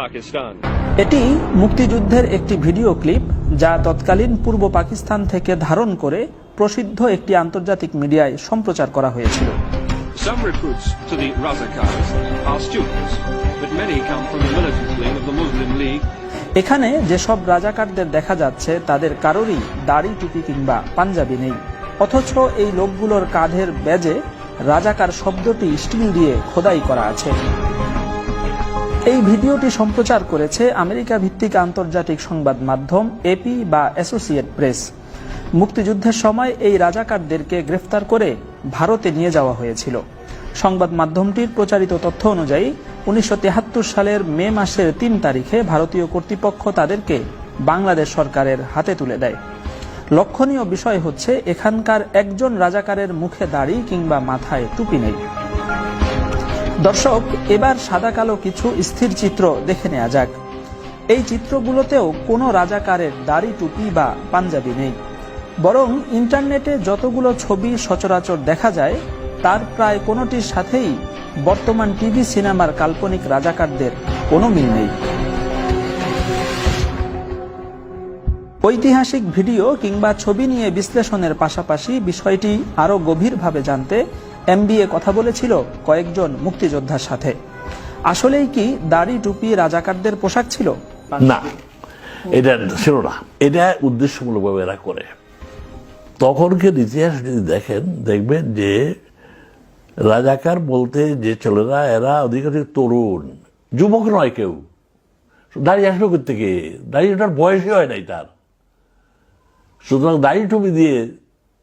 Pakistan. এটি মুক্তিযুদ্ধের একটি ভিডিও ক্লিপ যা তৎকালীন পূর্ব পাকিস্তান থেকে ধারণ করে প্রসিদ্ধ একটি আন্তর্জাতিক মিডিয়ায় সম্প্রচার করা হয়েছিল। Some recruits to the Razakars are students, but many come from the militant wing of the Muslim League. এখানে যেসব রাজাকারদের দেখা যাচ্ছে তাদের কারোরই দাড়ি টুপি কিংবা পাঞ্জাবি নেই, অথচ এই লোকগুলোর কাঁধের ব্যাজে রাজাকার শব্দটি স্টিল দিয়ে খোদাই করা আছে। এই ভিডিওটি সম্প্রচার করেছে আমেরিকা ভিত্তিক আন্তর্জাতিক সংবাদ মাধ্যম এপি বা অ্যাসোসিয়েট প্রেস। মুক্তিযুদ্ধের সময় এই রাজাকারদেরকে গ্রেফতার করে ভারতে নিয়ে যাওয়া হয়েছিল। সংবাদ মাধ্যমটির প্রচারিত তথ্য অনুযায়ী 1973 সালের মে মাসের 3 তারিখে ভারতীয় কর্তৃপক্ষ তাদেরকে বাংলাদেশ সরকারের হাতে তুলে দেয়। লক্ষণীয় বিষয় হচ্ছে এখানকার একজন রাজাকারের মুখে দাড়ি কিংবা মাথায় টুপি নেই। দর্শক, এবার সাদা কালো কিছু স্থির চিত্র দেখে নেওয়া যাক। এই চিত্রগুলোতেও কোনো রাজাকারের দাড়ি টুপি বা পাঞ্জাবি নেই, বরং ইন্টারনেটে যতগুলো ছবি সচরাচর দেখা যায় তার প্রায় কোনোটির সাথেই বর্তমান টিভি সিনেমার কাল্পনিক রাজাকারদের কোনো মিল নেই। ঐতিহাসিক ভিডিও কিংবা ছবি নিয়ে বিশ্লেষণের পাশাপাশি বিষয়টি আরও গভীরভাবে জানতে এমবিএ কথা বলেছিল কয়েকজন মুক্তিযোদ্ধার সাথে। আসলেই কি দাড়ি টুপি রাজাকারদের পোশাক ছিল? না, এটা ছিল না। এটা উদ্দেশ্যমূলকভাবে এরা করে। তখনকার ইতিহাস যদি দেখেন, দেখবেন যে রাজাকার বলতে যে ছেলেরা এরা অধিকাংশ তরুণ, যুবক নয় কেউ। দাড়ি আসবে কোত্থেকে? দাড়ি ওটার বয়সই হয় নাই তার। সুতরাং দাড়ি টুপি দিয়ে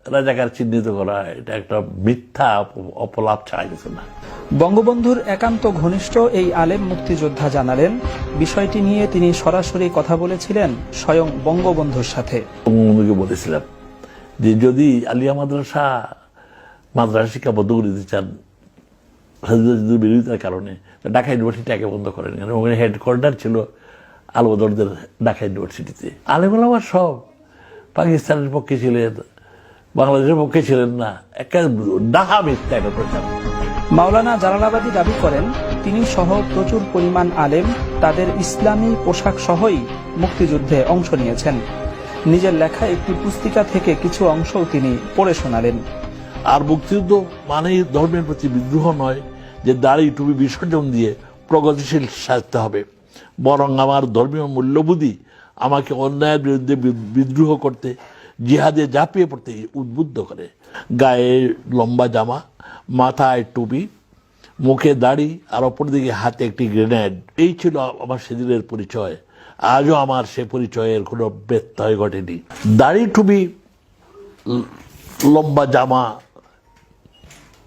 রাজাকার চিহ্নিত করা এটা একটা মিথ্যা অপলাপ ছাড়া কিছু না। বঙ্গবন্ধুর একান্ত ঘনিষ্ঠ এই আলেম মুক্তিযোদ্ধা জানালেন, বিষয়টি নিয়ে তিনি সরাসরি কথা বলেছিলেন স্বয়ং বঙ্গবন্ধুর সাথে। বঙ্গবন্ধুকে বলেছিলাম যে যদি আলিয়া মাদ্রাসা শিক্ষা বন্ধ করে দিতে চান বিরোধিতার কারণে, ঢাকা ইউনিভার্সিটি আগে বন্ধ করেন, ওখানে হেডকোয়ার্টার ছিল আলবদরদের ঢাকা ইউনিভার্সিটিতে। আলেম ওলামা সব পাকিস্তানের পক্ষে ছিলেন, বাংলাদেশের পক্ষে ছিলেন না। একটা ডাহা মিথ্যা একটা প্রচার। মাওলানা জালালাবাদী দাবি করেন, তিনি সহ প্রচুর পরিমাণ আলেম তাদের ইসলামী পোশাক সহই মুক্তিযুদ্ধে অংশ নিয়েছেন। নিজের লেখা একটি পুস্তিকা থেকে কিছু অংশও তিনি পড়ে শোনালেন। আর মুক্তিযুদ্ধ মানেই ধর্মের প্রতি বিদ্রোহ নয় যে দাড়ি টুপি বিসর্জন দিয়ে প্রগতিশীল সাজতে হবে, বরং আমার ধর্মীয় মূল্যবোধই আমাকে অন্যায়ের বিরুদ্ধে বিদ্রোহ করতে, জিহাদে ঝাঁপিয়ে পড়তে উদ্বুদ্ধ করে। গায়ে লম্বা জামা, মাথায় টুপি, মুখে দাড়ি, আর অপরদিকে হাতে একটি গ্রেনেড। এই ছিল আমার সেদিনের পরিচয়। আজও আমার সে পরিচয়ের কোনো ব্যত্যয় ঘটেনি। দাড়ি টুপি, লম্বা জামা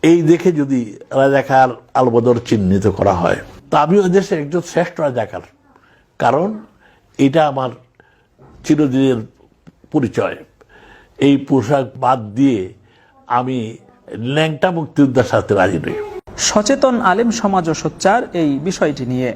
এই দেখে যদি রাজাকার আলবদর চিহ্নিত করা হয়, তা আমি ওই দেশের একজন শ্রেষ্ঠ রাজাকার, কারণ এটা আমার চিরদিনের পরিচয়। এই পোশাক বাদ দিয়ে আমি ল্যাংটা মুক্তিযোদ্ধার সাথে রাজি নই। সচেতন আলেম সমাজও সোচ্চার এই বিষয়টি নিয়ে।